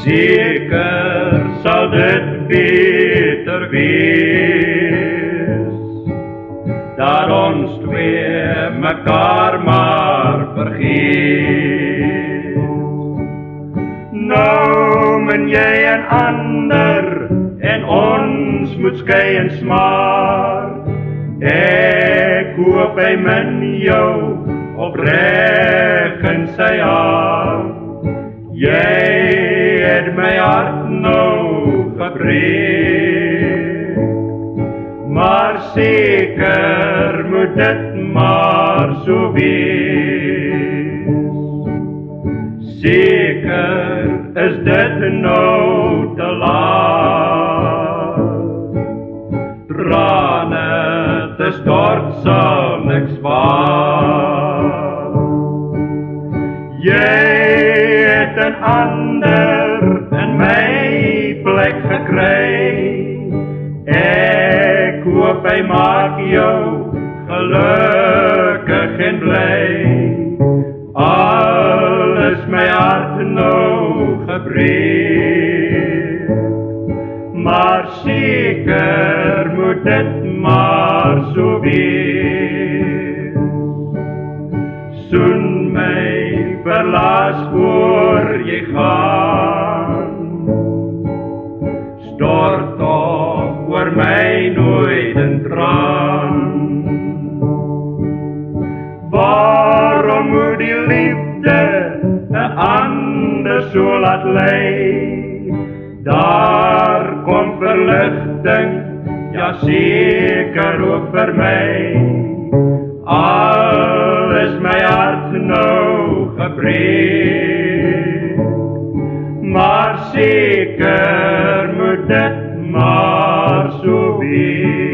Zeker sal dit beter wees, dat ons twee mekaar maar vergeet. Nou min jy en ander, en ons moet skei en smaar. Ek hoop hy min jou opreg in sy hart. Jy het my hart nou gebreek, maar seker moet dit maar so wees. Seker is dit nou te laat, trane te stort sal niks baat. Jy het 'n ander in my plek gekry. Ek hoop hy maak jou gelukkig en bly. Al is my hart nou gebreek, maar seker moet dit maar so wees. Soen my verlaas voor jy gaan, stort toch oor my nooit 'n traan. Waarom moet die liefde 'n ander so laat ly? Daar kom verligting, ja seker ook vir my. Al is my hart nou gebreek, maar seker moet dit maar so wees.